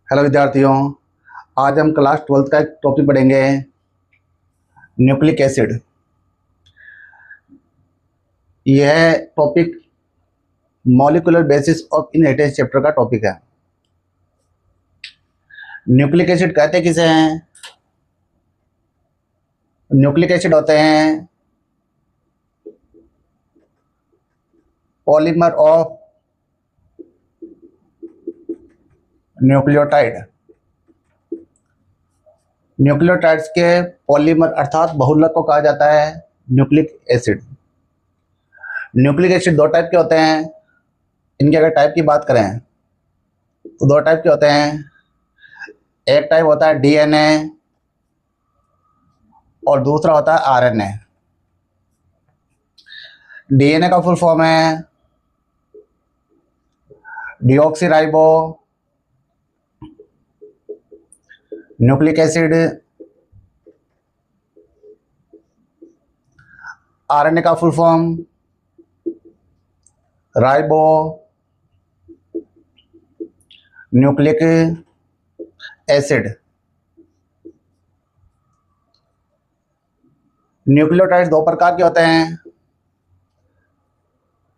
Hello विद्यार्थियों। आज हम क्लास 12th का एक टॉपिक पढ़ेंगे, न्यूक्लिक एसिड। यह topic molecular basis of inheritance chapter का टॉपिक है। न्यूक्लिक एसिड कहते किसे हैं? न्यूक्लिक एसिड होते हैं पॉलीमर ऑफ न्यूक्लियोटाइड। न्यूक्लियोटाइड्स के पॉलीमर अर्थात बहुलक को कहा जाता है न्यूक्लिक एसिड। न्यूक्लिक एसिड दो टाइप के होते हैं। इनके अगर टाइप की बात करें तो दो टाइप के होते हैं। एक टाइप होता है डीएनए और दूसरा होता है आरएनए। डीएनए का फुल फॉर्म है डीऑक्सीराइबो न्यूक्लिक एसिड। आरएनए का full form ribo nucleic acid. Nucleotide दो प्रकार के होते हैं,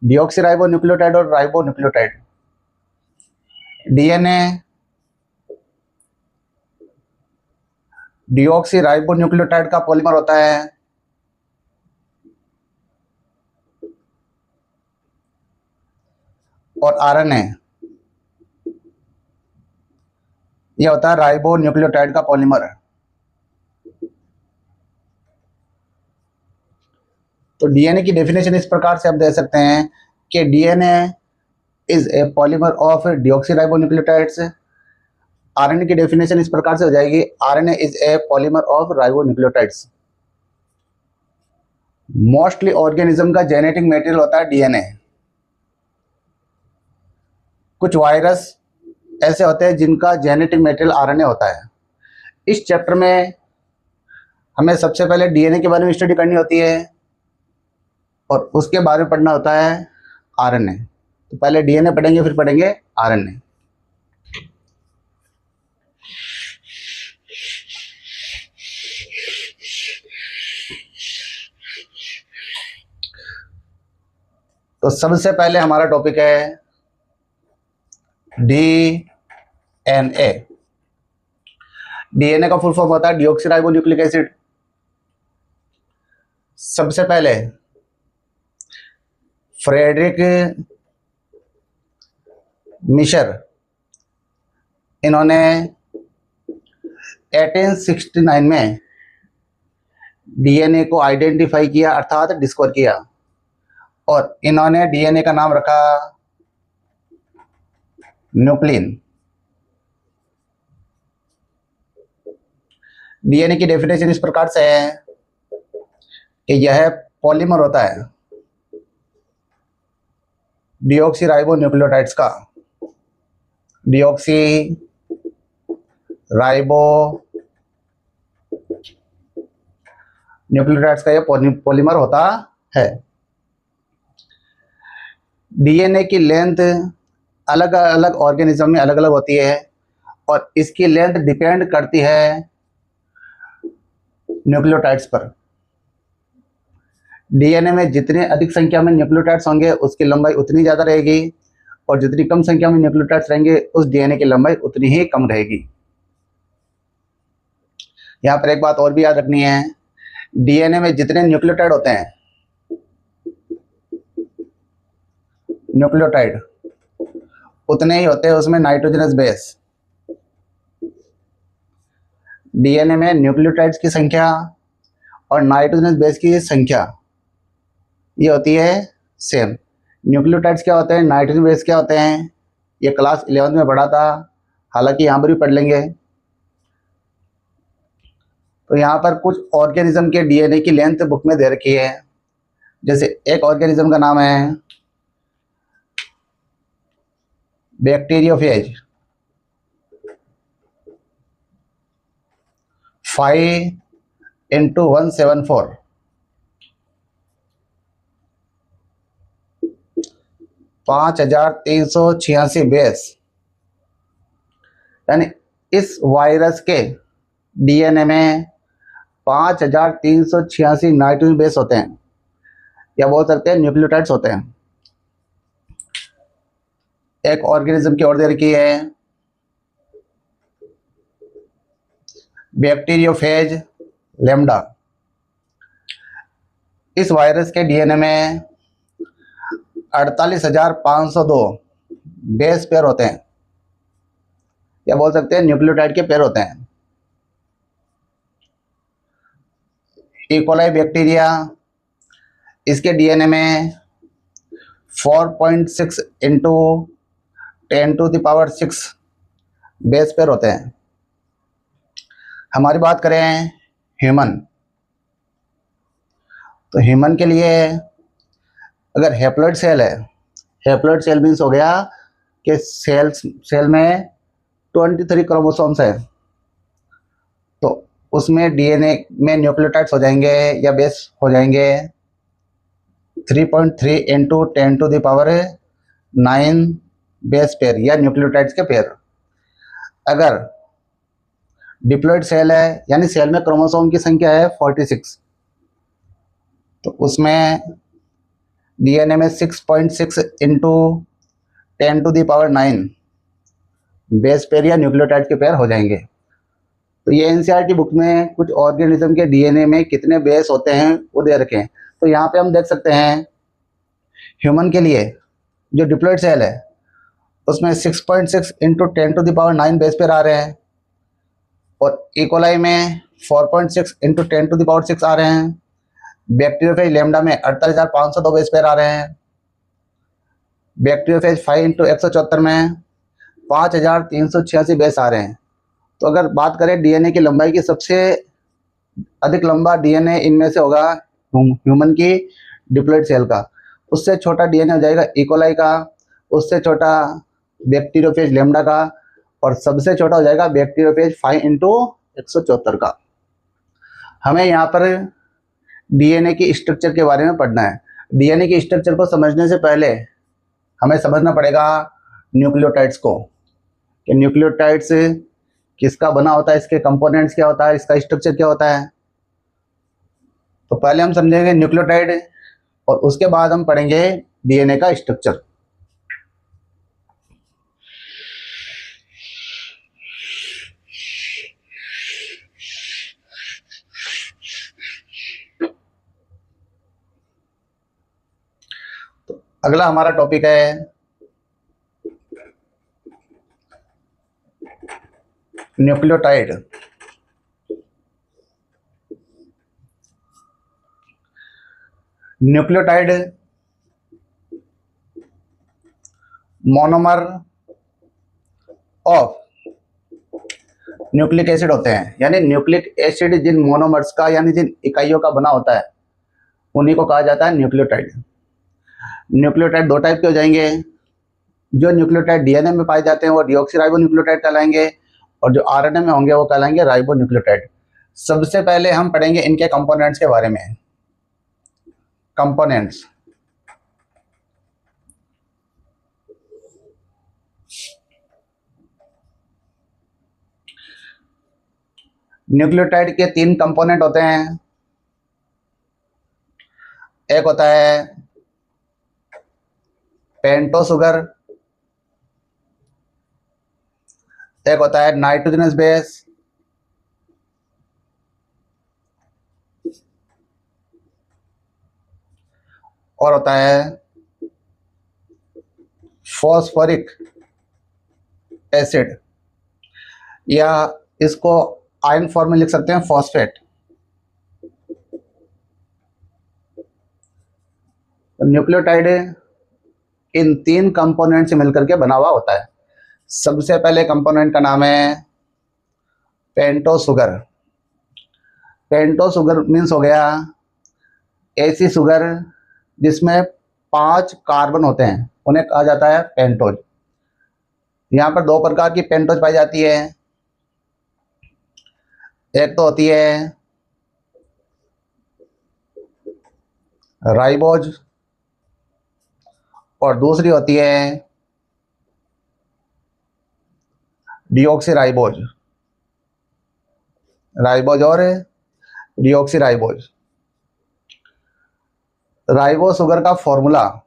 डीऑक्सीराइबो न्यूक्लियोटाइड और ribo nucleotide. DNA deoxyribo nucleotide का पॉलीमर होता है और आरएनए यह होता है राइबो न्यूक्लियोटाइड का पॉलीमर। तो डीएनए की डेफिनेशन इस प्रकार से आप दे सकते हैं कि DNA is a polymer of deoxyribo nucleotides. RNA की डेफिनेशन इस प्रकार से हो जाएगी, RNA is a polymer of ribo nucleotides. Mostly organism का जेनेटिक मटेरियल होता है डीएनए। कुछ वायरस ऐसे होते हैं जिनका जेनेटिक मटेरियल आरएनए होता है। इस चैप्टर में हमें सबसे पहले डीएनए के बारे में स्टडी करनी होती है और उसके बारे में पढ़ना होता है आरएनए। तो पहले डीएनए पढ़ेंगे, फिर पढ़ेंगे आरएनए। तो सबसे पहले हमारा टॉपिक है डीएनए। डीएनए का फुल फॉर्म होता है डीऑक्सीराइबो न्यूक्लिक एसिड। सबसे पहले फ्रेडरिक मिशर इन्होंने 1869 में डीएनए को आइडेंटिफाई किया अर्थात डिस्कवर किया और इन्होंने डीएनए का नाम रखा न्यूक्लिन। डीएनए की डेफिनेशन इस प्रकार से है कि यह पॉलीमर होता है डीऑक्सीराइबो न्यूक्लियोटाइड्स का। डीऑक्सी राइबो न्यूक्लियोटाइड्स का यह पॉलीमर होता है। डीएनए की लेंथ अलग अलग ऑर्गेनिज्म में अलग अलग होती है और इसकी लेंथ डिपेंड करती है न्यूक्लियोटाइड्स पर। डीएनए में जितने अधिक संख्या में न्यूक्लियोटाइड्स होंगे उसकी लंबाई उतनी ज़्यादा रहेगी और जितनी कम संख्या में न्यूक्लियोटाइड्स रहेंगे उस डीएनए की लंबाई उतनी ही कम रहेगी। यहाँ पर एक बात और भी याद रखनी है, डीएनए में जितने न्यूक्लियोटाइड होते हैं न्यूक्लियोटाइड उतने ही होते हैं उसमें नाइट्रोजनस बेस। डीएनए में न्यूक्लियोटाइड्स की संख्या और नाइट्रोजनस बेस की संख्या ये होती है सेम। न्यूक्लियोटाइड्स क्या होते हैं, नाइट्रोजन बेस क्या होते हैं, ये क्लास 11th में पढ़ा था, हालांकि यहाँ पर भी पढ़ लेंगे। तो यहाँ पर कुछ ऑर्गेनिज्म के डीएनए की लेंथ बुक में दे रखी है। जैसे एक ऑर्गेनिज्म का नाम है बैक्टीरियोफेज, 5x174, 5386 बेस, यानी इस वायरस के डीएनए में 5386 नाइट्रोजन बेस होते हैं, या बोल सकते हैं न्यूक्लियोटाइड्स होते हैं। एक ऑर्गेनिज्म की और दे रखी है बैक्टीरियोफेज लैम्डा। इस वायरस के डीएनए में 48,502 बेस पेयर होते हैं, या बोल सकते हैं न्यूक्लियोटाइड के पेयर होते हैं। इकोलाई बैक्टीरिया, इसके डीएनए में 4.6 इंटू 10⁻⁶ बेस पेयर होते हैं। हमारी बात करें ह्यूमन, तो ह्यूमन के लिए अगर हैप्लॉइड सेल है, हैप्लॉइड सेल मीन्स हो गया कि सेल में 23 क्रोमोसोम्स है, तो उसमें डीएनए में न्यूक्लियोटाइड्स हो जाएंगे या बेस हो जाएंगे 3.3 इंटू 10⁻⁹ बेस पेयर या न्यूक्लियोटाइड्स के पेयर। अगर डिप्लॉइड सेल है, यानी सेल में क्रोमोसोम की संख्या है 46, तो उसमें डीएनए में 6.6 इंटू 10⁹ बेस पेयर या न्यूक्लियोटाइड के पेयर हो जाएंगे। तो ये एनसीईआरटी बुक में कुछ ऑर्गेनिज्म के डीएनए में कितने बेस होते हैं वो दे रखे हैं। तो यहाँ पे हम देख सकते हैं ह्यूमन के लिए जो डिप्लॉइड सेल है उसमें 6.6 इंटू 10⁹ बेस पेयर आ रहे हैं, और इकोलाई में 4.6 इंटू 10⁻⁶ आ रहे हैं। बैक्टीरियोफेज लैम्डा में 48,502 बेस पेयर आ रहे हैं। बैक्टीरियोफेज 5 इंटू 174 में 5,386 बेस आ रहे हैं। तो अगर बात करें डीएनए की लंबाई की, सबसे अधिक लंबा डीएनए इनमें से होगा ह्यूमन की डिप्लॉइड सेल का, उससे छोटा डीएनए हो जाएगा इकोलाई का, उससे छोटा बैक्टीरियोफेज लैम्डा का, और सबसे छोटा हो जाएगा बैक्टीरियोफेज 5 इंटू 174 का। हमें यहाँ पर डीएनए की स्ट्रक्चर के बारे में पढ़ना है। डीएनए की स्ट्रक्चर को समझने से पहले हमें समझना पड़ेगा न्यूक्लियोटाइड्स को, कि न्यूक्लियोटाइड्स किसका बना होता है, इसके कंपोनेंट्स क्या होता है, इसका स्ट्रक्चर क्या होता है। तो पहले हम समझेंगे न्यूक्लियोटाइड, और उसके बाद हम पढ़ेंगे डीएनए का स्ट्रक्चर। तो अगला हमारा टॉपिक है nucleotide. Nucleotide monomer of nucleic acid होते हैं, यानी न्यूक्लिक एसिड जिन मोनोमर्स का यानी जिन इकाइयों का बना होता है उन्हीं को कहा जाता है न्यूक्लियोटाइड। न्यूक्लियोटाइड दो टाइप के हो जाएंगे। जो न्यूक्लियोटाइड डीएनए में पाए जाते हैं वो डीऑक्सीराइबो न्यूक्लियोटाइड कहलाएंगे, और जो आरएनए में होंगे वो कहलाएंगे राइबो न्यूक्लियोटाइड। सबसे पहले हम पढ़ेंगे इनके कंपोनेंट्स के बारे में। कंपोनेंट्स, न्यूक्लियोटाइड के 3 कंपोनेंट होते हैं। एक होता है पेंटो सुगर, एक होता है नाइट्रोजनस बेस, और होता है फॉस्फोरिक एसिड, या इसको आयन फॉर्म में लिख सकते हैं फॉस्फेट। न्यूक्लियोटाइड इन 3 कंपोनेंट से मिलकर के बना हुआ होता है। सबसे पहले कंपोनेंट का नाम है पेंटो सुगर। पेंटो सुगर मीन्स हो गया ऐसी शुगर जिसमें 5 कार्बन होते हैं, उन्हें कहा जाता है पेंटोज। यहाँ पर 2 प्रकार की पेंटोज पाई जाती है। एक तो होती है राइबोज, और दूसरी होती है डीऑक्सीराइबोज। राइबोज और डिऑक्सी राइबोज। राइबो शुगर का फॉर्मूला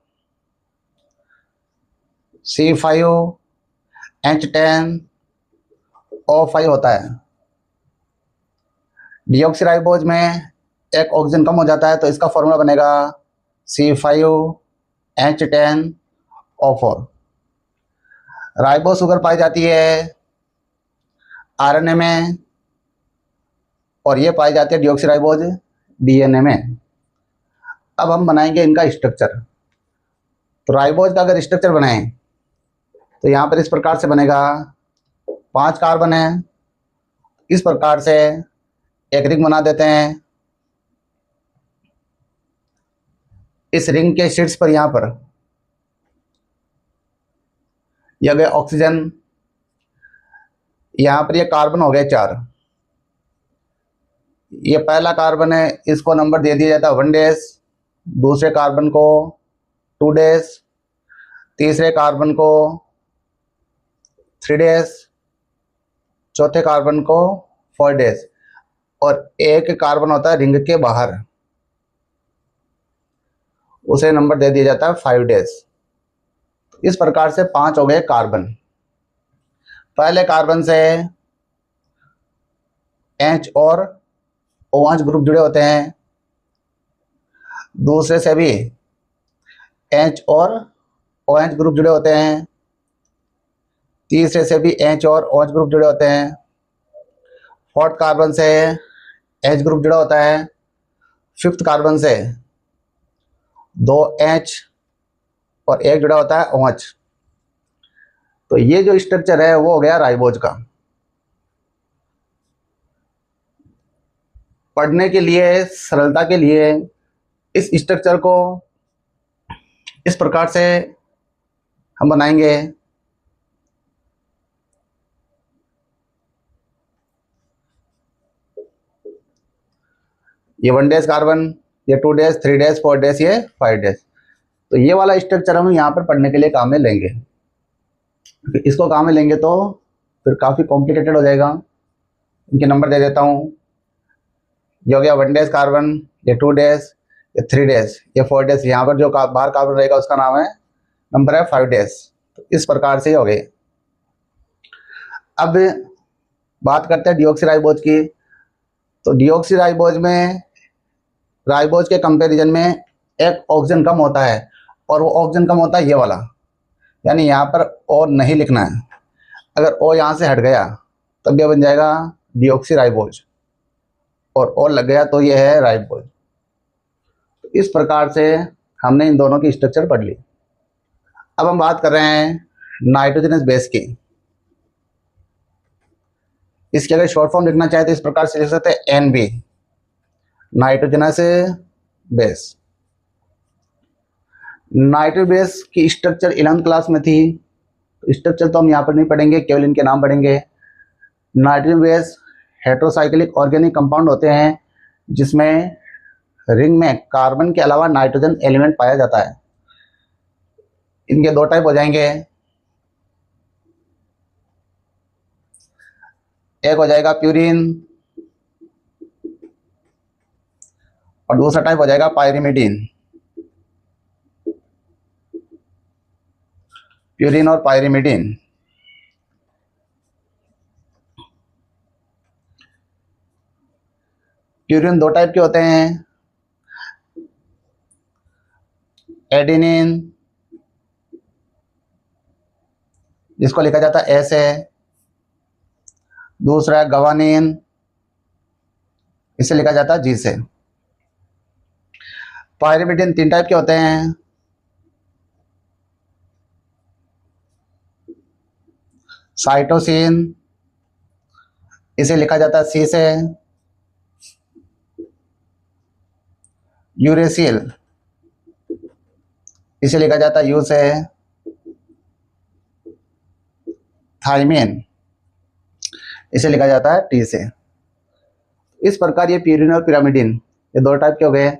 C5H10O5 होता है। डिऑक्सी राइबोज में एक ऑक्सीजन कम हो जाता है, तो इसका फॉर्मूला बनेगा C5H10O4। राइबो शुगर पाई जाती है आरएनए में, और ये पाई जाती है डिऑक्सी राइबोज डीएनए में। अब हम बनाएंगे इनका स्ट्रक्चर। तो राइबोज का अगर स्ट्रक्चर बनाएं तो यहाँ पर इस प्रकार से बनेगा। 5 कार्बन है, इस प्रकार से एक रिंग बना देते हैं। इस रिंग के शीर्ष पर यहाँ पर यह गए ऑक्सीजन, यहाँ पर ये कार्बन हो गए 4। ये पहला कार्बन है, इसको नंबर दे दिया जाता है 1 डेज, दूसरे कार्बन को 2 डेज, तीसरे कार्बन को 3 डेज, चौथे कार्बन को 4 डेज, और एक कार्बन होता है रिंग के बाहर, उसे नंबर दे दिया जाता है 5 डेज। इस प्रकार से 5 हो गए कार्बन। पहले कार्बन से H और OH ग्रुप जुड़े होते हैं, दूसरे से भी H और OH ग्रुप जुड़े होते हैं, तीसरे से भी H और OH ग्रुप जुड़े होते हैं, फोर्थ कार्बन से H ग्रुप जुड़ा होता है, फिफ्थ कार्बन से 2 H और एक जुड़ा होता है OH। तो ये जो स्ट्रक्चर है वो हो गया राइबोज का। पढ़ने के लिए, सरलता के लिए इस स्ट्रक्चर को इस प्रकार से हम बनाएंगे। ये 1 डेज कार्बन, ये 2 डेज, 3 डेज, 4 डेज, ये 5 डेज। तो ये वाला स्ट्रक्चर हम यहाँ पर पढ़ने के लिए काम में लेंगे। इसको काम में लेंगे तो फिर काफ़ी कॉम्प्लिकेटेड हो जाएगा। इनके नंबर दे देता हूँ। ये हो गया 1 डेज कार्बन, ये 2 डेज, ये 3 डेज, ये 4 डेज। यहाँ पर जो बाहर कार्बन रहेगा उसका नाम है, नंबर है 5 डेज। तो इस प्रकार से हो गए। अब बात करते हैं डिऑक्सी राइबोज की। तो डिऑक्सी राइबोज में राइबोज के कंपैरिजन में एक ऑक्सीजन कम होता है, और वो ऑक्सीजन कम होता है ये वाला, यानी यहाँ पर ओ नहीं लिखना है। अगर ओ यहाँ से हट गया तब यह बन जाएगा डिऑक्सी राइबोज, और ओ लग गया तो ये है राइबोज। तो इस प्रकार से हमने इन दोनों की स्ट्रक्चर पढ़ ली। अब हम बात कर रहे हैं नाइट्रोजनस बेस की। इसकी अगर शॉर्ट फॉर्म लिखना चाहे तो इस प्रकार से लिख सकते हैं NB, nitrogenous base. Nitro base की स्ट्रक्चर 11th क्लास में थी, स्ट्रक्चर तो हम यहाँ पर नहीं पढ़ेंगे, केवल इनके नाम पढ़ेंगे। Nitrogen base heterocyclic organic compound होते हैं, जिसमें रिंग में कार्बन के अलावा नाइट्रोजन एलिमेंट पाया जाता है। इनके 2 टाइप हो जाएंगे। एक हो जाएगा प्यूरिन, और दूसरा टाइप हो जाएगा पायरिमिडीन। प्यूरिन और पायरिमिडीन। प्यूरिन 2 टाइप के होते हैं, एडेनिन, जिसको लिखा जाता है एस है, दूसरा है गवानीन, इसे लिखा जाता है जी से। पायरिमिडीन 3 टाइप के होते हैं, साइटोसिन, इसे लिखा जाता है सी से, यूरेसिल, इसे लिखा जाता है यू से, थाइमिन, इसे लिखा जाता है टी से। इस प्रकार ये प्यूरिन और पिरामिडिन ये 2 टाइप के हो गए।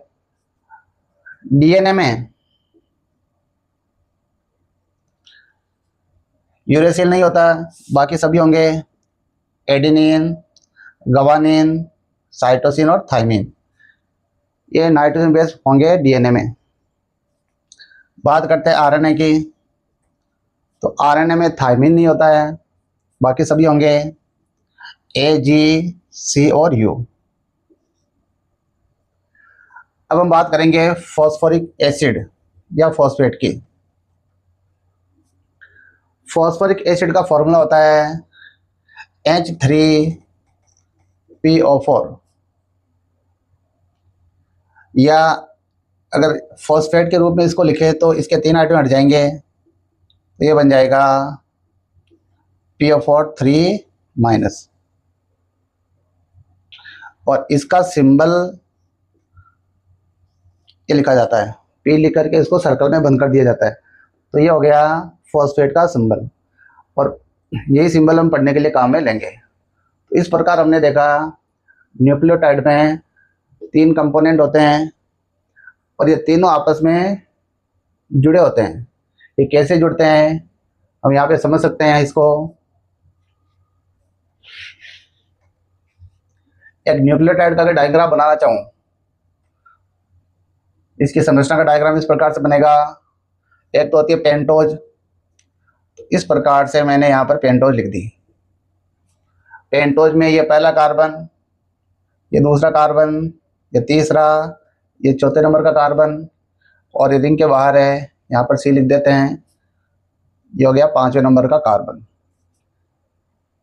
डीएनए में यूरेसिल नहीं होता, बाकी सभी होंगे, एडेनिन, गवानीन, साइटोसिन और थाइमिन, ये नाइट्रोजन बेस होंगे डीएनए में। बात करते हैं आरएनए की, तो आरएनए में थाइमिन नहीं होता है, बाकी सभी होंगे ए, जी, सी और यू। अब हम बात करेंगे फॉस्फोरिक एसिड या फॉस्फेट की। फॉस्फोरिक एसिड का फॉर्मूला होता है H3PO4, या अगर फॉस्फेट के रूप में इसको लिखे तो इसके 3 आइटम हट जाएंगे, तो ये बन जाएगा PO4 3-, और इसका सिंबल ये लिखा जाता है, P लिख करके इसको सर्कल में बंद कर दिया जाता है। तो ये हो गया फॉस्फेट का सिंबल, और यही सिंबल हम पढ़ने के लिए काम में लेंगे। तो इस प्रकार हमने देखा न्यूक्लियोटाइड में 3 कंपोनेंट होते हैं, और ये तीनों आपस में जुड़े होते हैं। ये कैसे जुड़ते हैं हम यहाँ पे समझ सकते हैं इसको। एक न्यूक्लियोटाइड का अगर डायग्राम बनाना चाहूँ, इसकी संरचना का डायग्राम इस प्रकार से बनेगा। एक तो होती है पेंटोज, तो इस प्रकार से मैंने यहाँ पर पेंटोज लिख दी। पेंटोज में ये पहला कार्बन, ये दूसरा कार्बन, ये तीसरा, ये चौथे नंबर का कार्बन, और ये रिंग के बाहर है, यहाँ पर सी लिख देते हैं, ये हो गया 5वें नंबर का कार्बन।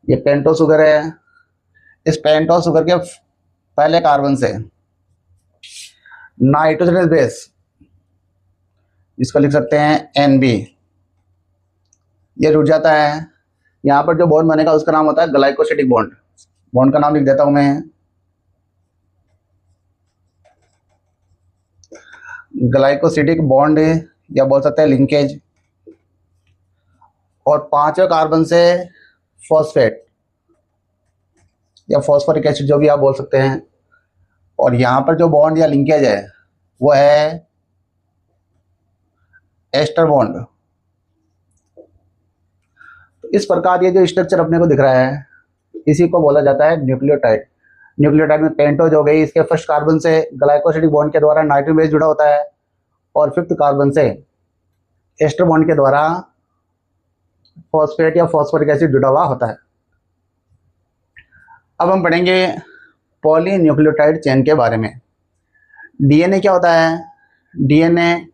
ये पेंटोज शुगर है। इस पेंटोज शुगर के पहले कार्बन से नाइट्रोजनस बेस, इसको लिख सकते हैं NB, ये जुड़ जाता है। यहाँ पर जो बॉन्ड बनेगा उसका नाम होता है ग्लाइकोसिडिक बॉन्ड। बॉन्ड का नाम लिख देता हूं मैं, ग्लाइकोसिडिक बॉन्ड, या बोल सकते हैं लिंकेज। और 5वें कार्बन से फॉस्फेट या फॉस्फोरिक एसिड, जो भी आप बोल सकते हैं। और यहाँ पर जो बॉन्ड या लिंकेज है वो है एस्टर बॉन्ड। तो इस प्रकार ये जो स्ट्रक्चर अपने को दिख रहा है, इसी को बोला जाता है न्यूक्लियोटाइड। न्यूक्लियोटाइड में पेंटोज हो गई, इसके फर्स्ट कार्बन से ग्लाइकोसिडिक बॉन्ड के द्वारा नाइट्रोजन बेस जुड़ा होता है, और 5th कार्बन से एस्टर बॉन्ड के द्वारा फॉस्फेट या फॉस्फोरिक एसिड जुड़ा हुआ होता है। अब हम पढ़ेंगे पॉलीन्यूक्लियोटाइड चेन के बारे में। डीएनए क्या होता है? डीएनए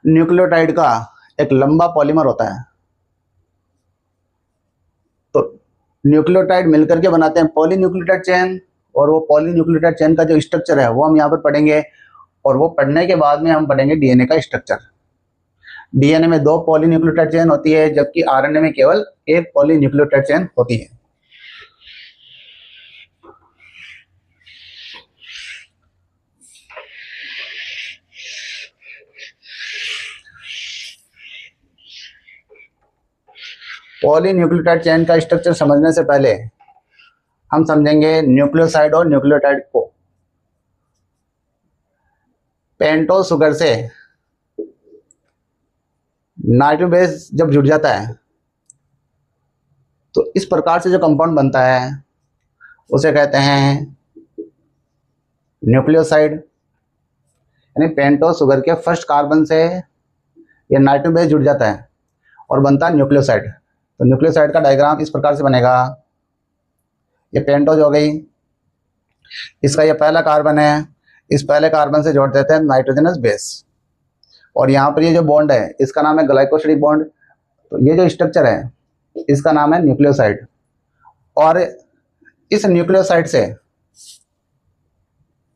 न्यूक्लियोटाइड का एक लंबा पॉलीमर होता है। तो न्यूक्लियोटाइड मिलकर के बनाते हैं पॉलीन्यूक्लियोटाइड चेन, और वो पॉलीन्यूक्लियोटाइड चेन का जो स्ट्रक्चर है वो हम यहाँ पर पढ़ेंगे, और वो पढ़ने के बाद में हम पढ़ेंगे डीएनए का स्ट्रक्चर। डीएनए में 2 पॉलीन्यूक्लियोटाइड चेन होती है, जबकि आरएनए में केवल 1 पॉलीन्यूक्लियोटाइड चेन होती है। पॉलीन्यूक्लियोटाइड चेन का स्ट्रक्चर समझने से पहले हम समझेंगे न्यूक्लियोसाइड और न्यूक्लियोटाइड को। पेंटोज शुगर से नाइट्रोजन बेस जब जुड़ जाता है तो इस प्रकार से जो कंपाउंड बनता है उसे कहते हैं न्यूक्लियोसाइड। यानी पेंटोज शुगर के फर्स्ट कार्बन से ये नाइट्रोजन बेस जुड़ जाता है और बनता है न्यूक्लियोसाइड। तो न्यूक्लियोसाइड का डायग्राम इस प्रकार से बनेगा। ये पेंटोज हो गई, इसका ये पहला कार्बन है, इस पहले कार्बन से जोड़ देते हैं नाइट्रोजनस बेस, और यहाँ पर ये जो बॉन्ड है इसका नाम है ग्लाइकोसिडिक बॉन्ड। तो ये जो स्ट्रक्चर है इसका नाम है न्यूक्लियोसाइड, और इस न्यूक्लियोसाइड से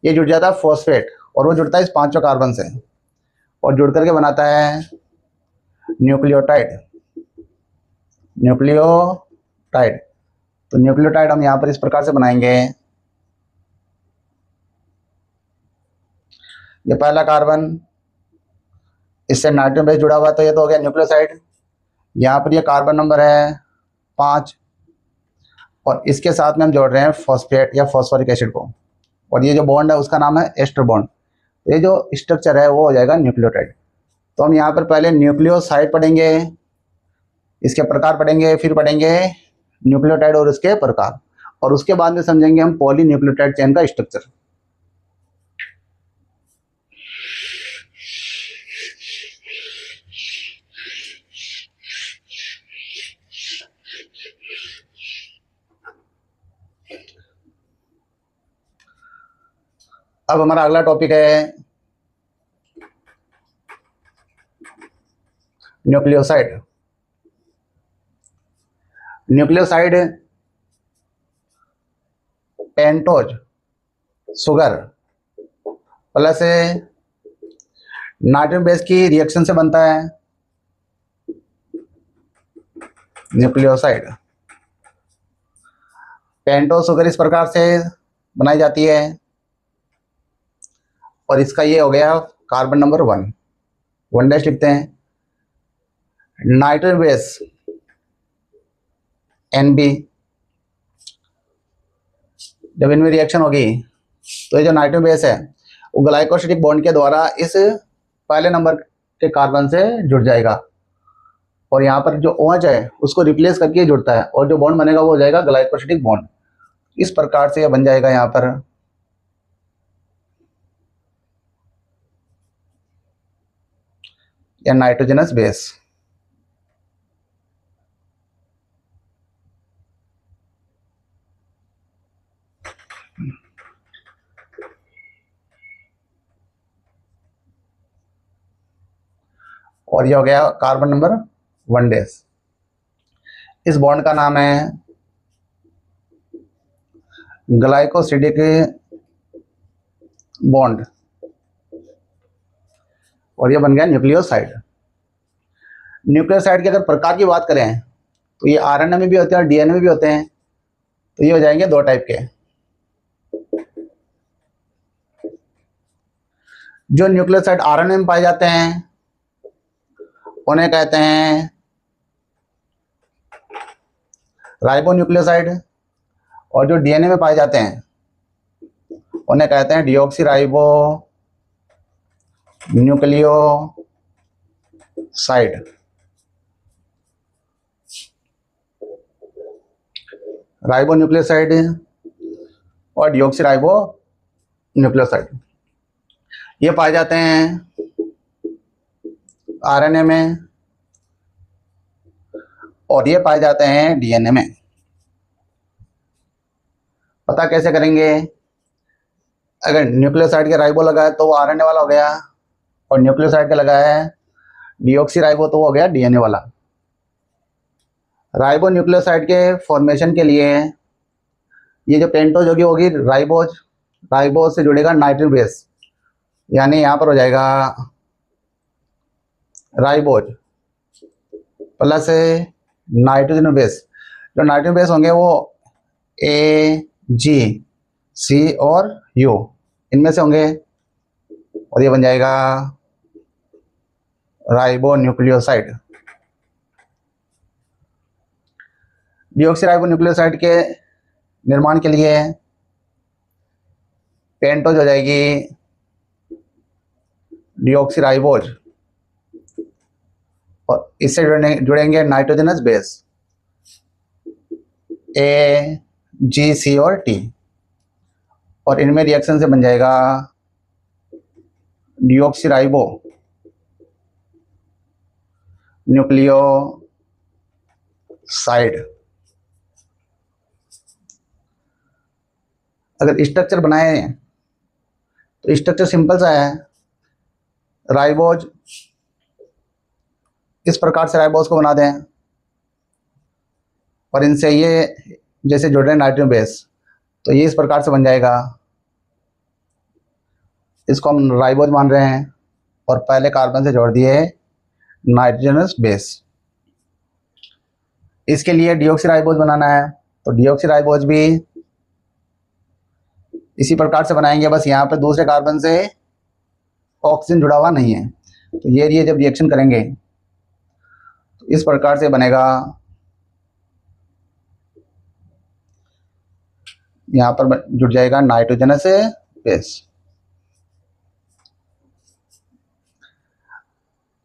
ये जुड़ जाता है फॉस्फेट, और वो जुड़ता है इस 5वें कार्बन से, और जुड़ करके बनाता है न्यूक्लियोटाइड। न्यूक्लियोटाइड, तो न्यूक्लियोटाइड हम यहाँ पर इस प्रकार से बनाएंगे। ये पहला कार्बन, इससे नाइट्रोजन बेस जुड़ा हुआ, तो ये तो हो गया न्यूक्लियोसाइड। यहाँ पर ये कार्बन नंबर है 5, और इसके साथ में हम जोड़ रहे हैं फॉस्फेट या फॉस्फोरिक एसिड को, और ये जो बॉन्ड है उसका नाम है एस्टर बॉन्ड। ये जो स्ट्रक्चर है वो हो जाएगा न्यूक्लियोटाइड। तो हम यहाँ पर पहले न्यूक्लियोसाइड पढ़ेंगे, इसके प्रकार पढ़ेंगे, फिर पढ़ेंगे न्यूक्लियोटाइड और उसके प्रकार, और उसके बाद में समझेंगे हम पॉलीन्यूक्लियोटाइड चेन का स्ट्रक्चर। अब हमारा अगला टॉपिक है nucleoside. Nucleoside pentose sugar plus nitrogen base की रिएक्शन से बनता है न्यूक्लियोसाइड। पेंटोज शुगर इस प्रकार से बनाई जाती है और इसका ये हो गया कार्बन नंबर 1 डैश लिखते हैं। नाइट्रोजन बेस NB, जब इनमें रिएक्शन होगी तो ये जो नाइट्रोजन बेस है वो ग्लाइकोसिडिक बॉन्ड के द्वारा इस पहले नंबर के कार्बन से जुड़ जाएगा और यहाँ पर जो OH है उसको रिप्लेस करके जुड़ता है और जो बॉन्ड बनेगा वो हो जाएगा ग्लाइकोसिडिक बॉन्ड। इस प्रकार से यह बन जाएगा यहाँ पर या नाइट्रोजनस बेस। और ये हो गया कार्बन नंबर 1 डैश। इस बॉन्ड का नाम है ग्लाइकोसिडिक बॉन्ड और ये बन गया न्यूक्लियोसाइड। न्यूक्लियोसाइड की अगर प्रकार की बात करें तो ये RNA में भी होते हैं और DNA में भी होते हैं। तो ये हो जाएंगे 2 टाइप के। जो न्यूक्लियोसाइड RNA में पाए जाते हैं उन्हें कहते हैं राइबोन्यूक्लियोसाइड और जो DNA में पाए जाते हैं उन्हें कहते हैं डिऑक्सीराइबो न्यूक्लियोसाइड। राइबोन्यूक्लियोसाइड और डिऑक्सीराइबो न्यूक्लियोसाइड ये पाए जाते हैं RNA में और ये पाए जाते हैं DNA में। पता कैसे करेंगे? अगर न्यूक्लियोसाइड के राइबो लगा है तो वो RNA वाला हो गया और न्यूक्लियोसाइड का लगा है डिऑक्सीराइबो तो वो हो गया DNA वाला। राइबो न्यूक्लियोसाइड के फॉर्मेशन के लिए ये जो पेंटोज होगी राइबोज, राइबोज से जुड़ेगा नाइट्रोजन बेस, यानी यहाँ पर हो जाएगा राइबोज प्लस नाइट्रोजन बेस। जो नाइट्रोजन बेस होंगे वो AGC और U इनमें से होंगे और ये बन जाएगा राइबो न्यूक्लियोसाइड। डिऑक्सीराइबो न्यूक्लियोसाइड के निर्माण के लिए पेंटोज हो जाएगी डिऑक्सीराइबोज और इससे जुड़ेंगे नाइट्रोजनस बेस AGC और T और इनमें रिएक्शन से बन जाएगा डिऑक्सीराइबो न्यूक्लियोसाइड। अगर स्ट्रक्चर बनाए तो स्ट्रक्चर सिंपल सा है। राइबोज इस प्रकार से राइबोज को बना दें और इनसे ये जैसे जुड़ रहे हैं नाइट्रोजन बेस तो ये इस प्रकार से बन जाएगा। इसको हम राइबोज मान रहे हैं और पहले कार्बन से जोड़ दिए नाइट्रोजनस बेस। इसके लिए डिऑक्सीराइबोज बनाना है तो डिऑक्सीराइबोज भी इसी प्रकार से बनाएंगे, बस यहाँ पे दूसरे कार्बन से ऑक्सीजन जुड़ा हुआ नहीं है। तो ये जब रिएक्शन करेंगे तो इस प्रकार से बनेगा। यहाँ पर जुड़ जाएगा नाइट्रोजनस बेस।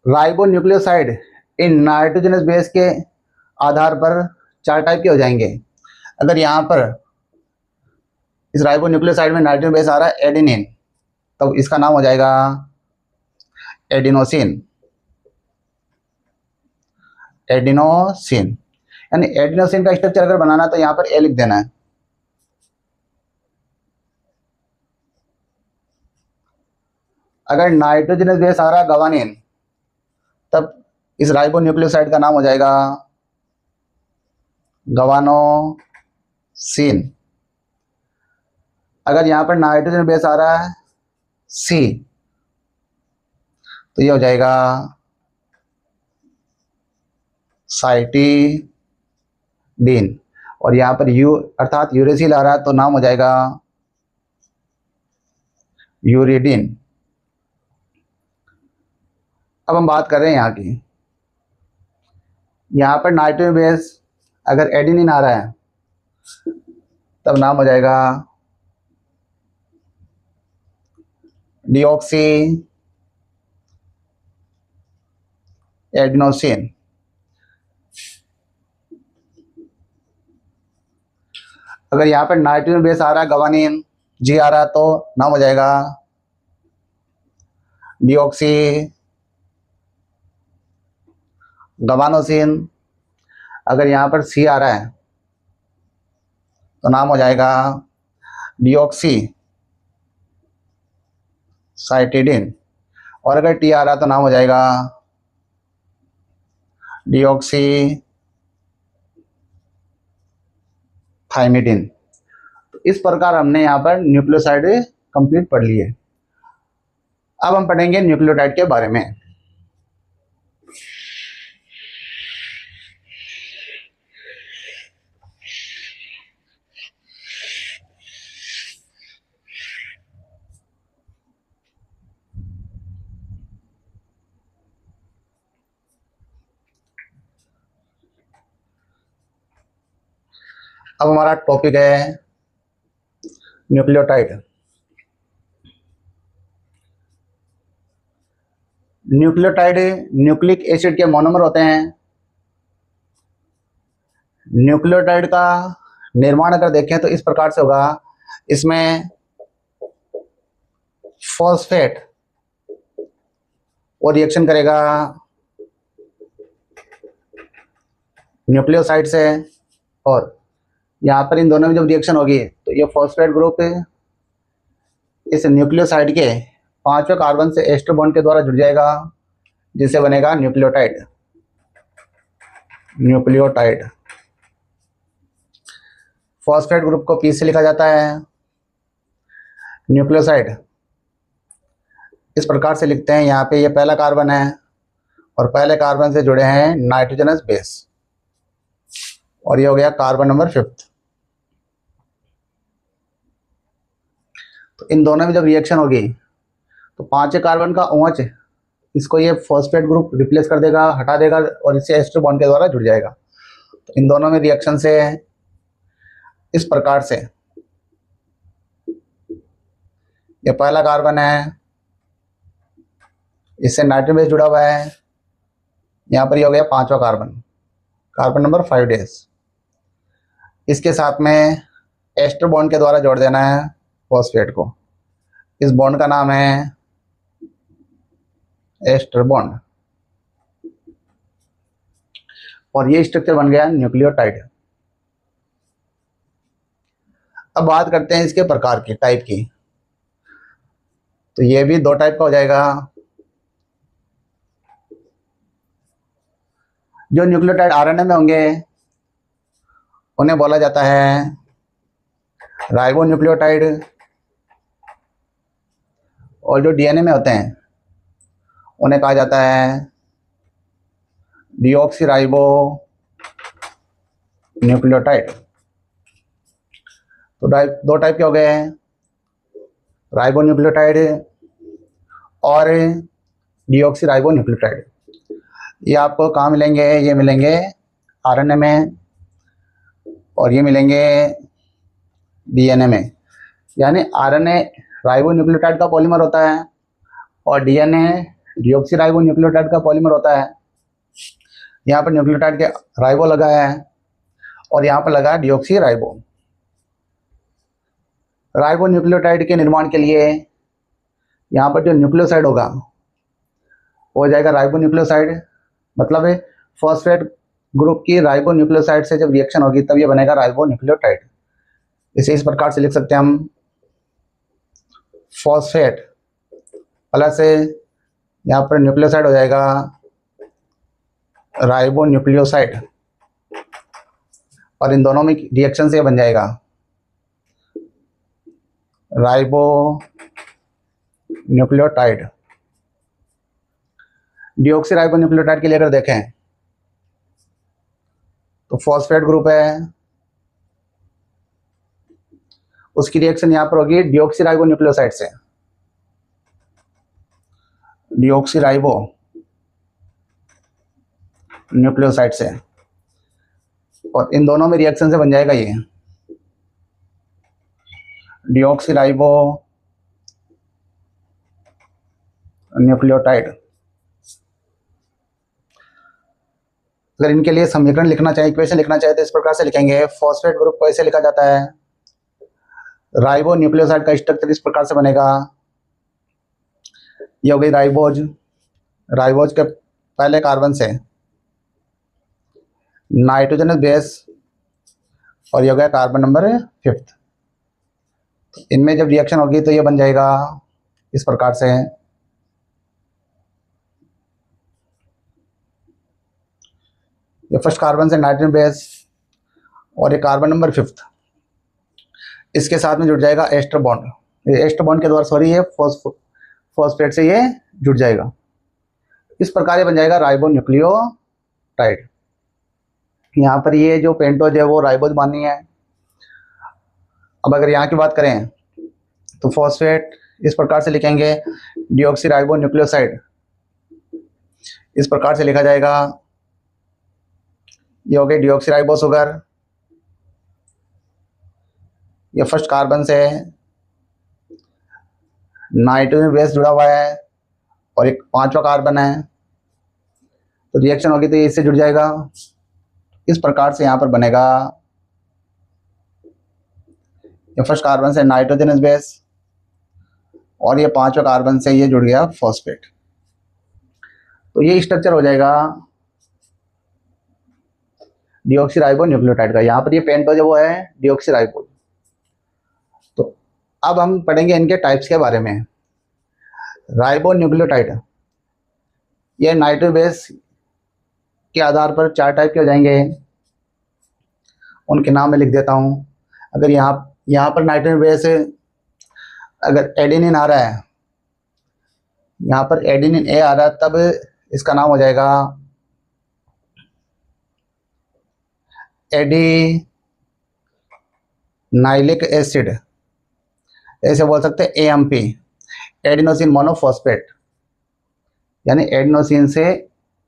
राइबोन्यूक्लियोसाइड इन नाइट्रोजनस बेस के आधार पर 4 टाइप के हो जाएंगे। अगर यहाँ पर इस राइबो न्यूक्लियोसाइड में नाइट्रोजन बेस आ रहा है एडेनिन, तो इसका नाम हो जाएगा एडिनोसिन। एडिनोसिन यानी एडिनोसिन का स्ट्रक्चर अगर बनाना है तो यहाँ पर ए लिख देना है। अगर नाइट्रोजन बेस आ रहा है गवानिन, तब इस राइबो न्यूक्लियोसाइड का नाम हो जाएगा गवानोसिन। अगर यहाँ पर नाइट्रोजन बेस आ रहा है सी, तो ये हो जाएगा साइटिडीन। और यहाँ पर यू अर्थात यूरेसिल आ रहा है तो नाम हो जाएगा यूरिडीन। अब हम बात कर रहे हैं यहाँ की, यहाँ पर नाइट्रोजन बेस अगर एडिनिन आ रहा है तब नाम हो जाएगा डिऑक्सी एडिनोसिन। अगर यहाँ पर नाइट्रोजन बेस आ रहा है गवानिन, जी आ रहा है, तो नाम हो जाएगा डिऑक्सी गवानोसिन। अगर यहाँ पर सी आ रहा है तो नाम हो जाएगा डिऑक्सी साइटिडीन। और अगर टी आ रहा है तो नाम हो जाएगा डिऑक्सी थाइमिडिन। तो इस प्रकार हमने यहाँ पर न्यूक्लियोसाइड कंप्लीट पढ़ लिए। अब हम पढ़ेंगे न्यूक्लियोटाइड के बारे में। अब हमारा टॉपिक है न्यूक्लियोटाइड। न्यूक्लियोटाइड न्यूक्लिक एसिड के मोनोमर होते हैं। न्यूक्लियोटाइड का निर्माण अगर देखें तो इस प्रकार से होगा, इसमें फॉस्फेट वो रिएक्शन करेगा न्यूक्लियोसाइड से, और यहाँ पर इन दोनों में जब रिएक्शन होगी तो ये फॉस्फेट ग्रुप इस न्यूक्लियोसाइड के 5वें कार्बन से एस्टर बॉन्ड के द्वारा जुड़ जाएगा, जिससे बनेगा न्यूक्लियोटाइड। न्यूक्लियोटाइड फॉस्फेट ग्रुप को पी से लिखा जाता है। न्यूक्लियोसाइड इस प्रकार से लिखते हैं, यहाँ पे ये पहला कार्बन है और पहले कार्बन से जुड़े हैं नाइट्रोजनस बेस, और ये हो गया कार्बन नंबर 5। तो इन दोनों में जब रिएक्शन होगी तो 5वें कार्बन का OH इसको ये फॉस्फेट ग्रुप रिप्लेस कर देगा, हटा देगा, और इससे एस्टर बॉन्ड के द्वारा जुड़ जाएगा। तो इन दोनों में रिएक्शन से इस प्रकार से ये पहला कार्बन है, इससे नाइट्रोजन बेस जुड़ा हुआ है, यहाँ पर ये हो गया 5वां कार्बन, कार्बन नंबर 5 इसके साथ में एस्टर बॉन्ड के द्वारा जोड़ देना है फॉस्फेट को। इस बॉन्ड का नाम है एस्टर बॉन्ड, और ये स्ट्रक्चर बन गया न्यूक्लियोटाइड। अब बात करते हैं इसके प्रकार की, टाइप की। तो ये भी 2 टाइप का हो जाएगा। जो न्यूक्लियोटाइड आरएनए में होंगे उन्हें बोला जाता है राइबो न्यूक्लियोटाइड, और जो डीएनए में होते हैं उन्हें कहा जाता है डीऑक्सी राइबो न्यूक्लियोटाइड। तो 2 टाइप के हो गए हैं, राइबो न्यूक्लियोटाइड और डीऑक्सी राइबो न्यूक्लियोटाइड। ये आपको कहाँ मिलेंगे? ये मिलेंगे आरएनए में, और ये मिलेंगे डीएनए में। यानी आरएनए राइबो न्यूक्लियोटाइड का पॉलीमर होता है और डीएनए डीऑक्सी राइबो न्यूक्लियोटाइड का पॉलीमर होता है। यहाँ पर न्यूक्लियोटाइड के राइबो लगा है और यहाँ पर लगा है डीऑक्सी राइबो। राइबोन्यूक्लियोटाइड के निर्माण के लिए यहाँ पर जो न्यूक्लियोसाइड होगा वो हो जाएगा राइबोन्यूक्लियोसाइड, मतलब है फॉस्फेट ग्रुप की राइबोन्यूक्लियोसाइड से जब रिएक्शन होगी तब ये बनेगा राइबोन्यूक्लियोटाइड। इसे इस प्रकार से लिख सकते हैं हम, फॉस्फेट प्लस यहाँ पर न्यूक्लियोसाइड हो जाएगा राइबोन्यूक्लियोसाइड, और इन दोनों में रिएक्शन से बन जाएगा राइबोन्यूक्लियोटाइड। डिऑक्सी राइबोन्यूक्लियोटाइड के लिए अगर देखें तो फॉस्फेट ग्रुप है, उसकी रिएक्शन यहां पर होगी डिऑक्सी राइबोन्यूक्लियोसाइड से, डिऑक्सी राइबो न्यूक्लियोसाइड से, और इन दोनों में रिएक्शन से बन जाएगा ये डिऑक्सी राइबो न्यूक्लियोटाइड। अगर इनके लिए समीकरण लिखना चाहे, इक्वेशन लिखना चाहे तो इस प्रकार से लिखेंगे। फॉस्फेट ग्रुप को ऐसे लिखा जाता है, राइबो न्यूक्लियोसाइड का स्ट्रक्चर इस प्रकार से बनेगा, ये हो गई राइबोज, राइबोज के पहले कार्बन से नाइट्रोजनस बेस, और ये हो गया कार्बन नंबर 5। तो इनमें जब रिएक्शन होगी तो ये बन जाएगा इस प्रकार से, ये फर्स्ट कार्बन से नाइट्रोजन बेस और ये कार्बन नंबर 5, इसके साथ में जुड़ जाएगा एस्टर बॉन्ड, ये एस्टर बॉन्ड के द्वारा सॉरी ये फॉस्फेट से ये जुड़ जाएगा। इस प्रकार ये बन जाएगा राइबोन्यूक्लियोटाइड। यहाँ पर ये जो पेंटोज है वो राइबोज मानी है। अब अगर यहाँ की बात करें तो फॉस्फेट इस प्रकार से लिखेंगे, डिऑक्सी राइबोन्यूक्लियोसाइड इस प्रकार से लिखा जाएगा, ये हो गई डिऑक्सी राइबो शुगर, ये फर्स्ट कार्बन से नाइट्रोजन बेस जुड़ा हुआ है और एक 5वां कार्बन है, तो रिएक्शन होगी तो ये इससे जुड़ जाएगा। इस प्रकार से यहाँ पर बनेगा, ये फर्स्ट कार्बन से नाइट्रोजनस बेस और ये 5वां कार्बन से ये जुड़ गया फॉस्फेट, तो ये स्ट्रक्चर हो जाएगा डिऑक्सी राइबोन्यूक्लियोटाइड का। यहाँ पर ये पेंटोज वो है डिऑक्सी राइबो। तो अब हम पढ़ेंगे इनके टाइप्स के बारे में। राइबोन्यूक्लियोटाइड ये नाइट्रो बेस के आधार पर 4 टाइप के हो जाएंगे, उनके नाम मैं लिख देता हूँ। अगर यहाँ पर नाइट्रोजन बेस अगर एडेनिन आ रहा है, यहाँ पर एडेनिन ए आ रहा है, तब इसका नाम हो जाएगा एडिनाइलिक एसिड, ऐसे बोल सकते हैं एएमपी, एडिनोसिन मोनोफॉस्फेट, यानी एडिनोसिन से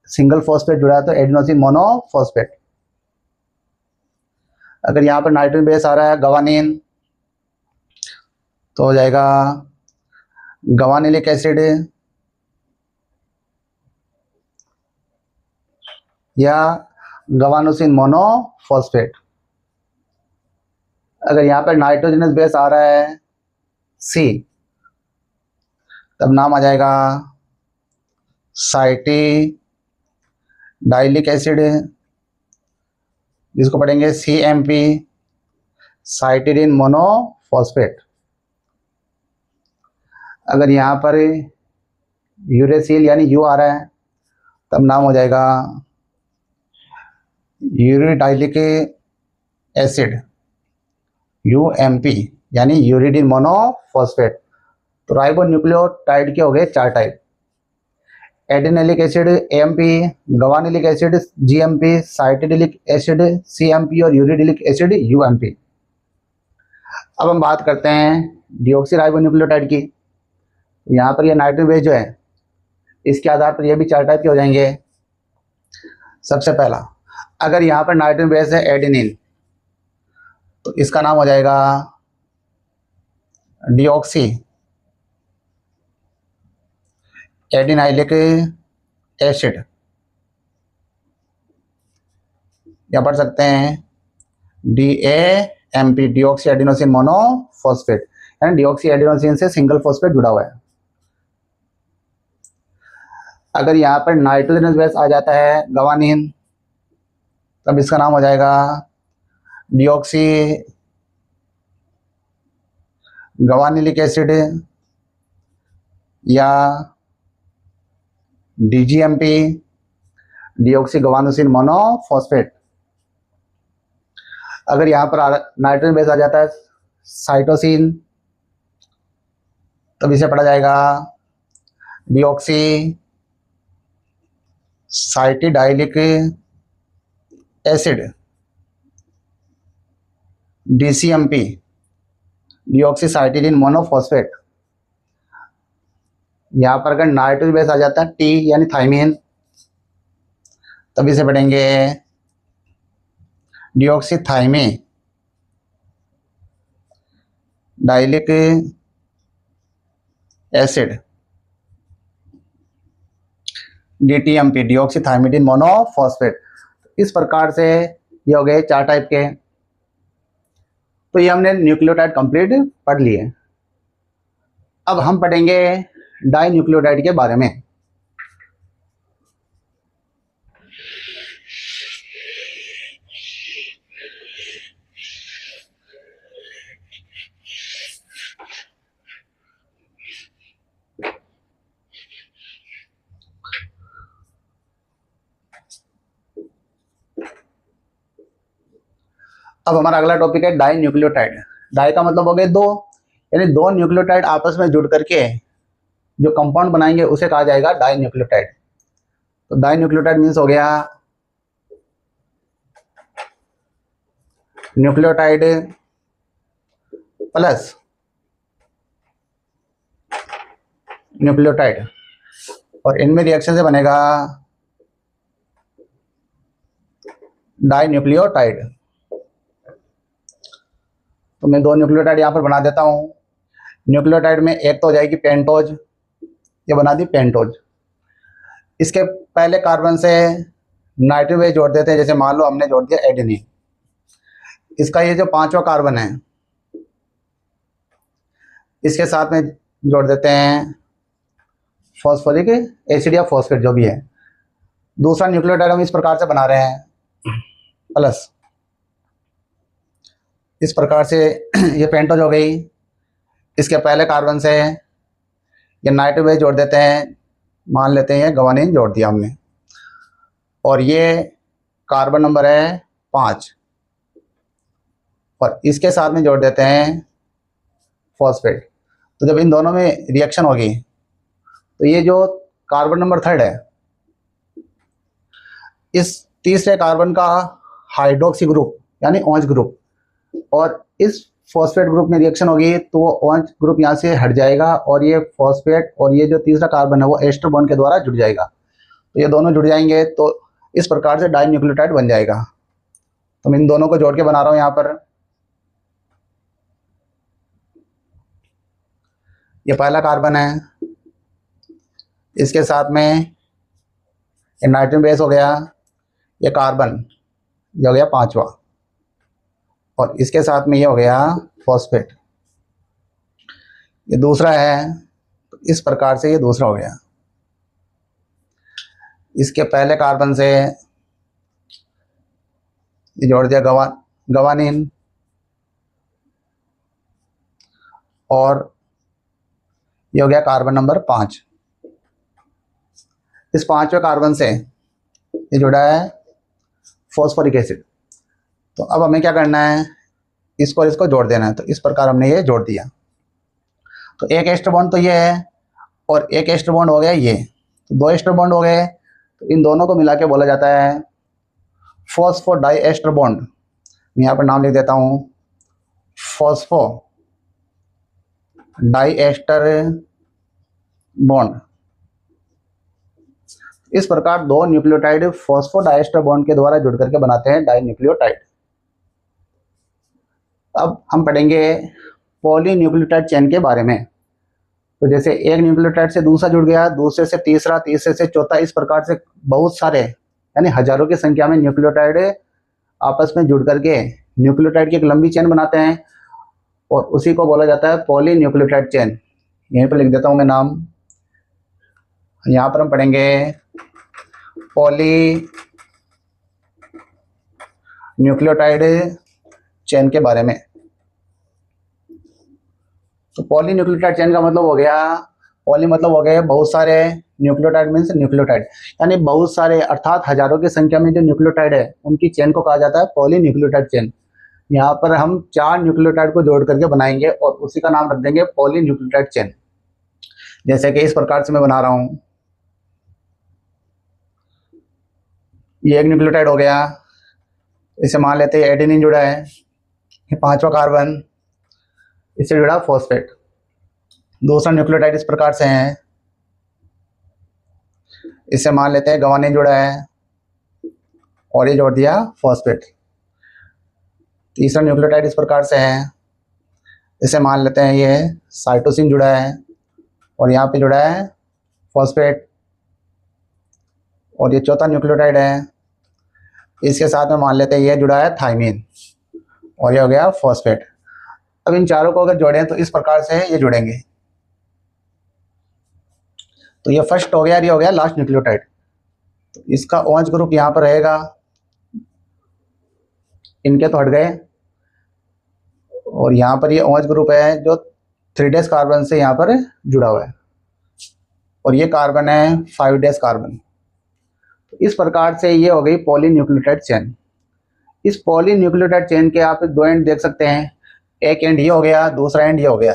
सिंगल फॉस्फेट जुड़ा है तो एडिनोसिन मोनोफॉस्फेट। अगर यहाँ पर नाइट्रोजन बेस आ रहा है गवानीन, तो हो जाएगा गवानिलिक एसिड या गवानोसिन मोनोफॉस्फेट। अगर यहाँ पर नाइट्रोजनस बेस आ रहा है सी, तब नाम आ जाएगा साइटी डाइलिक एसिड, जिसको पढ़ेंगे CMP, साइटिडीन मोनोफॉस्फेट। अगर यहाँ पर यूरेसिल यानी यू आ रहा है, तब नाम हो जाएगा यूरिडाइलिक एसिड UMP, यानी यूरिडीन मोनोफॉस्फेट। तो राइबोन्यूक्लियोटाइड के हो गए 4 type, adenylic acid AMP, guanylic acid GMP, cytidylic acid CMP और यूरिडिलिक एसिड UMP। अब हम बात करते हैं डिऑक्सी राइबोन्यूक्लियोटाइड की। यहाँ पर ये नाइट्रोजन बेस जो है, इसके आधार पर ये भी 4 टाइप के हो जाएंगे। सबसे पहला, अगर यहाँ पर नाइट्रोजन बेस है एडेनिन, तो इसका नाम हो जाएगा डिऑक्सी एडिनाइलिक एसिड, या पढ़ सकते हैं DAMP, डिऑक्सी एडिनोसिन मोनोफॉस्फेट। यानी डिऑक्सी एडेनोसिन से सिंगल फॉस्फेट जुड़ा हुआ है। अगर यहाँ पर नाइट्रोजनस बेस आ जाता है गवानीन, तब इसका नाम हो जाएगा डिऑक्सी गवानिलिक एसिड या डीजीएमपी, डिऑक्सी गवानोसिन मोनोफॉस्फेट। अगर यहाँ पर नाइट्रोजन बेस आ जाता है साइटोसिन, तब इसे पढ़ा जाएगा डिऑक्सी साइटिडाइलिक एसिड, डीसीएमपी, डिऑक्सीसाइटिलीन मोनोफॉस्फेट। यहाँ पर अगर नाइट्रोजन बेस आ जाता है टी यानी थाइमीन, तब इसे पढ़ेंगे डिऑक्सीथाइमी डाइलिक एसिड, डीटीएमपी, डिऑक्सीथाइमिडीन मोनोफॉस्फेट। इस प्रकार से ये हो गए 4 टाइप के। तो ये हमने न्यूक्लियोटाइड कंप्लीट पढ़ लिए। अब हम पढ़ेंगे डाई न्यूक्लियोटाइड के बारे में। अब हमारा अगला टॉपिक है डाई न्यूक्लियोटाइड। डाई का मतलब हो गए 2, यानी 2 न्यूक्लियोटाइड आपस में जुड़ करके जो कंपाउंड बनाएंगे उसे कहा जाएगा डाई न्यूक्लियोटाइड। तो डाई न्यूक्लियोटाइड मीन्स हो गया न्यूक्लियोटाइड प्लस न्यूक्लियोटाइड, और इनमें रिएक्शन से बनेगा डाई न्यूक्लियोटाइड। तो मैं 2 न्यूक्लियोटाइड यहाँ पर बना देता हूँ। न्यूक्लियोटाइड में एक तो हो जाएगी पेंटोज, ये बना दी पेंटोज। इसके पहले कार्बन से नाइट्रोजन बेस जोड़ देते हैं, जैसे मान लो हमने जोड़ दिया एडेनिन। इसका ये जो 5वां कार्बन है, इसके साथ में जोड़ देते हैं फॉस्फोरिक एसिड या फॉस्फेट जो भी है। दूसरा न्यूक्लियोटाइड हम इस प्रकार से बना रहे हैं प्लस, इस प्रकार से ये पेंटोज हो गई। इसके पहले कार्बन से ये नाइट्रोजन बेस जोड़ देते हैं, मान लेते हैं ये गवानीन जोड़ दिया हमने, और ये कार्बन नंबर है 5, और इसके साथ में जोड़ देते हैं फॉस्फेट। तो जब इन दोनों में रिएक्शन होगी तो ये जो कार्बन नंबर 3 है, इस तीसरे कार्बन का हाइड्रोक्सी ग्रुप यानी OH ग्रुप, और इस फॉस्फेट ग्रुप में रिएक्शन होगी तो वो OH ग्रुप यहाँ से हट जाएगा, और ये फॉस्फेट और ये जो तीसरा कार्बन है वो एस्टर बॉन्ड के द्वारा जुड़ जाएगा। तो ये दोनों जुड़ जाएंगे, तो इस प्रकार से डाई न्यूक्लियोटाइड बन जाएगा। तो मैं इन दोनों को जोड़ के बना रहा हूँ यहाँ पर। ये पहला कार्बन है, इसके साथ में ये नाइट्रोजन बेस हो गया, ये कार्बन ये हो गया 5वां, और इसके साथ में ये हो गया फॉस्फेट, ये दूसरा है। तो इस प्रकार से ये दूसरा हो गया। इसके पहले कार्बन से ये जोड़ दिया गवानीन, और ये हो गया कार्बन नंबर 5। इस 5वें कार्बन से ये जुड़ा है फॉस्फोरिक एसिड। तो अब हमें क्या करना है, इसको और इसको जोड़ देना है। तो इस प्रकार हमने ये जोड़ दिया। तो एक एस्टर बॉन्ड तो ये है, और एक एस्टर बॉन्ड हो गया ये, तो 2 एस्टर बॉन्ड हो गए। तो इन दोनों को मिला के बोला जाता है फॉस्फो डाई एस्टर बॉन्ड। मैं यहाँ पर नाम लिख देता हूँ, फॉस्फो डाई एस्टर बॉन्ड। इस प्रकार 2 न्यूक्लियोटाइड फॉस्फोडाइएस्टर बॉन्ड के द्वारा जुड़ करके बनाते हैं डाई न्यूक्लियोटाइड। अब हम पढ़ेंगे पॉलीन्यूक्लियोटाइड चेन के बारे में। तो जैसे एक न्यूक्लियोटाइड से दूसरा जुड़ गया, दूसरे से तीसरा, तीसरे से चौथा, इस प्रकार से बहुत सारे यानी हजारों की संख्या में न्यूक्लियोटाइड आपस में जुड़ करके न्यूक्लियोटाइड की एक लंबी चेन बनाते हैं। और उसी को बोला जाता है पॉलीन्यूक्लियोटाइड चेन। यहीं पर लिख देता हूँ मैं नाम। यहाँ पर हम पढ़ेंगे पॉलीन्यूक्लियोटाइड चेन के बारे में। तो पॉलीन्यूक्लियोटाइड चेन का मतलब हो गया, पॉली मतलब हो गया बहुत सारे, न्यूक्लियोटाइड मीन्स न्यूक्लियोटाइड, यानी बहुत सारे अर्थात हजारों की संख्या में जो न्यूक्लियोटाइड है उनकी चेन को कहा जाता है पॉलीन्यूक्लियोटाइड चेन। यहाँ पर हम 4 न्यूक्लियोटाइड को जोड़ करके बनाएंगे और उसी का नाम रख देंगे पॉलीन्यूक्लियोटाइड चेन। जैसे कि इस प्रकार से मैं बना रहा हूँ। ये एक न्यूक्लियोटाइड हो गया, इसे मान लेते हैं एडेनिन जुड़ा है, ये 5वां कार्बन, इससे जुड़ा फॉस्फेट। दूसरा न्यूक्लियोटाइड इस प्रकार से है, इसे मान लेते हैं ग्वानिन जुड़ा है और ये जोड़ दिया फॉस्फेट। तीसरा न्यूक्लियोटाइड इस प्रकार से है, इसे मान लेते हैं ये साइटोसिन जुड़ा है और यहाँ पे जुड़ा है फॉस्फेट। और ये चौथा न्यूक्लियोटाइड है, इसके साथ में मान लेते हैं ये जुड़ा है थायमिन और ये हो गया फॉस्फेट। अब इन चारों को अगर जोड़ें तो इस प्रकार से ये जुड़ेंगे। तो ये फर्स्ट हो गया, ये हो गया लास्ट न्यूक्लियोटाइड। तो इसका OH ग्रुप यहाँ पर रहेगा, इनके तो हट गए, और यहाँ पर ये OH ग्रुप है जो 3' कार्बन से यहाँ पर जुड़ा हुआ है और ये कार्बन है 5' कार्बन। तो इस प्रकार से ये हो गई पॉलीन्यूक्लियोटाइड चेन। इस पॉलीन्यूक्लियोटाइड चेन के आप 2 एंड देख सकते हैं, एक एंड ये हो गया, दूसरा एंड ये हो गया।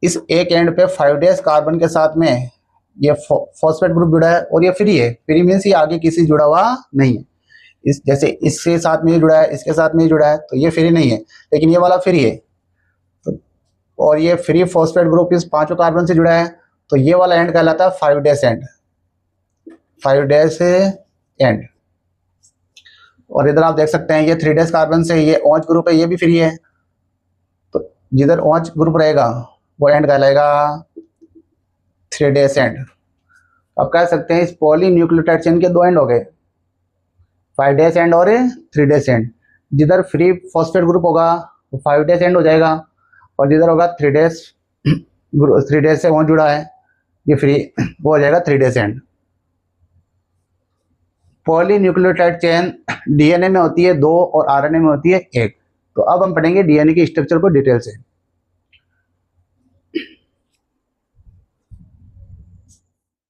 इस एक एंड पे 5' कार्बन के साथ में ये फॉस्फेट ग्रुप जुड़ा है और ये फ्री है। फ्री मीन्स ये आगे किसी जुड़ा हुआ नहीं है। इस जैसे इसके साथ में जुड़ा है, इसके साथ में जुड़ा है, तो ये फ्री नहीं है, लेकिन ये वाला फ्री है। तो और ये फ्री फॉस्फेट ग्रुप इस 5 कार्बन से जुड़ा है, तो ये वाला एंड कहलाता है 5' एंड, 5' एंड। और इधर आप देख सकते हैं ये 3' कार्बन से ये OH ग्रुप है, ये भी फ्री है। तो जिधर OH ग्रुप रहेगा वो एंड कहलाएगा 3' एंड। अब कह सकते हैं इस पॉलीन्यूक्लियोटाइड चेन के 2 एंड हो गए, 5' एंड और 3' एंड। जिधर फ्री फॉस्फेट ग्रुप होगा वो 5' एंड हो जाएगा, और जिधर होगा 3' से OH जुड़ा है ये फ्री, वो हो जाएगा 3' एंड। पॉलीन्यूक्लियोटाइड चेन DNA में होती है 2 और RNA में होती है 1। तो अब हम पढ़ेंगे DNA की स्ट्रक्चर को डिटेल से।